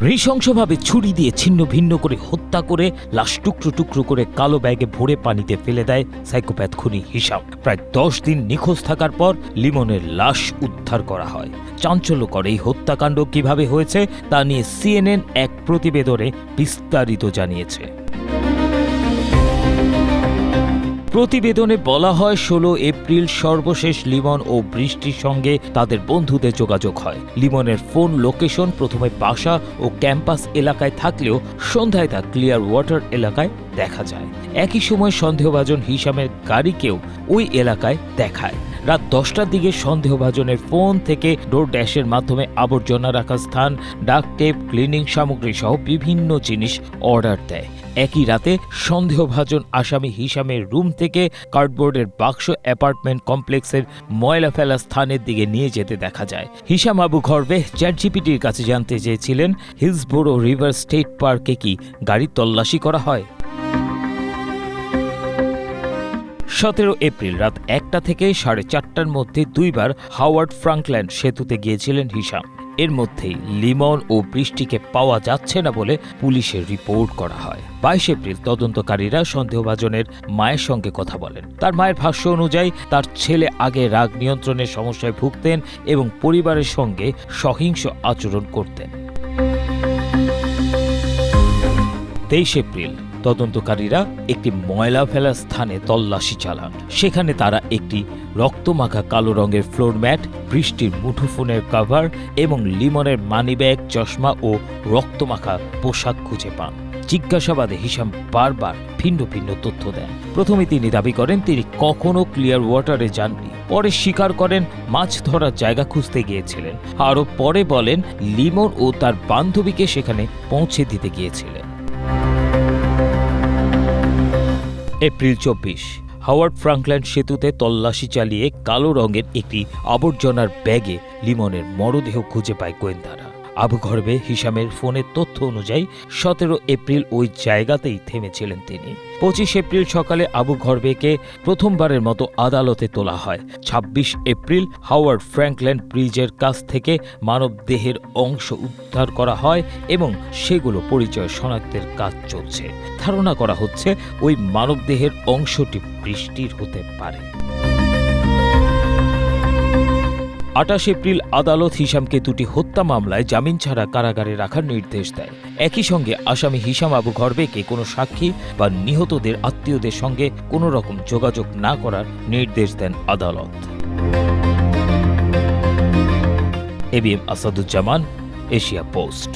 নৃশংসভাবে ছুরি দিয়ে ছিন্ন ভিন্ন করে হত্যা করে লাশ টুকরো টুকরো করে কালো ব্যাগে ভরে পানিতে ফেলে দেয় সাইকোপ্যাথ খুনি হিশাম। প্রায় 10 দিন নিখোঁজ থাকার পর লিমনের লাশ উদ্ধার করা হয়। চাঞ্চল্যকর এই হত্যাকাণ্ড কিভাবে হয়েছে তা নিয়ে CNN এক প্রতিবেদনে বিস্তারিত জানিয়েছে। প্রতিবেদনে বলা হয় 16 এপ্রিল সর্বশেষ লিমন ও বৃষ্টির সঙ্গে তাদের বন্ধুদের যোগাযোগ হয়। লিমনের ফোন লোকেশন প্রথমে বাসা ও ক্যাম্পাস এলাকায় থাকলেও সন্ধ্যায় তা ক্লিয়ার ওয়াটার এলাকায় দেখা যায়। একই সময় সন্দেহভাজন হিশামের গাড়িকেও ওই এলাকায় দেখায়। রাত 10টার দিকে সন্দেহভাজনের ফোন থেকে ডোর ড্যাশের মাধ্যমে আবর্জনা রাখার স্থান, ডাক টেপ, ক্লিনিং সামগ্রী সহ বিভিন্ন জিনিস অর্ডার দেয়। একই রাতে সন্দেহভাজন আসামি হিশামের রুম থেকে কার্ডবোর্ডের বাক্স অ্যাপার্টমেন্ট কমপ্লেক্সের ময়লা ফেলা স্থানের দিকে নিয়ে যেতে দেখা যায়। হিশাম আবু ঘরবে চ্যাটজিপিটির কাছে জানতে চেয়েছিলেন, হিলসবোরো রিভার স্টেট পার্কে কি গাড়ি তল্লাশি করা হয়? 17 এপ্রিল রাত 1টা থেকে 4:30টার মধ্যে দুইবার হাওয়ার্ড ফ্রাঙ্কল্যান্ড সেতুতে গিয়েছিলেন হিশাম। এর মধ্যেই লিমন ও বৃষ্টিকে পাওয়া যাচ্ছে না বলে পুলিশের রিপোর্ট করা হয়। 22 এপ্রিল তদন্তকারীরা সন্দেহভাজনের মায়ের সঙ্গে কথা বলেন। তার মায়ের ভাষ্য অনুযায়ী তার ছেলে আগে রাগ নিয়ন্ত্রণের সমস্যায় ভুগতেন এবং পরিবারের সঙ্গে সহিংস আচরণ করতেন। 23 এপ্রিল তদন্তকারীরা একটি ময়লা ফেলা স্থানে তল্লাশি চালান। সেখানে তারা একটি রক্তমাখা কালো রঙের ফ্লোর ম্যাট, বৃষ্টির মুঠোফোনের কভার এবং লিমনের মানিব্যাগ, চশমা ও রক্তমাখা পোশাক খুঁজে পান। জিজ্ঞাসাবাদে হিশাম বারবার ভিন্ন ভিন্ন তথ্য দেন। প্রথমে তিনি দাবি করেন তিনি কখনো ক্লিয়ার ওয়াটারে যাননি। পরে স্বীকার করেন মাছ ধরার জায়গা খুঁজতে গিয়েছিলেন। আরও পরে বলেন লিমন ও তার বান্ধবীকে সেখানে পৌঁছে দিতে গিয়েছিলেন। এপ্রিল 24 হাওয়ার্ড ফ্রাঙ্কল্যান্ড সেতুতে তল্লাশি চালিয়ে কালো রঙের একটি আবর্জনার ব্যাগে লিমনের মরদেহ খুঁজে পায় গোয়েন্দারা। আবু ঘরবে হিশামের ফোনের তথ্য অনুযায়ী 17 এপ্রিল ওই জায়গাতেই থেমেছিলেন তিনি। 25 এপ্রিল সকালে আবু ঘরবেকে প্রথমবারের মতো আদালতে তোলা হয়। 26 এপ্রিল হাওয়ার্ড ফ্রাঙ্কল্যান্ড ব্রিজের কাছ থেকে মানবদেহের অংশ উদ্ধার করা হয় এবং সেগুলো পরিচয় শনাক্তের কাজ চলছে। ধারণা করা হচ্ছে ওই মানবদেহের অংশটি বৃষ্টির হতে পারে। 28 এপ্রিল আদালত হিশামকে দুটি হত্যা মামলায় জামিন ছাড়া কারাগারে রাখার নির্দেশ দেয়। একই সঙ্গে আসামি হিশাম আবু ঘরবেকে কোনো সাক্ষী বা নিহতদের আত্মীয়দের সঙ্গে কোনো রকম যোগাযোগ না করার নির্দেশ দেন আদালত। ABM Asaduzzaman, Asia post.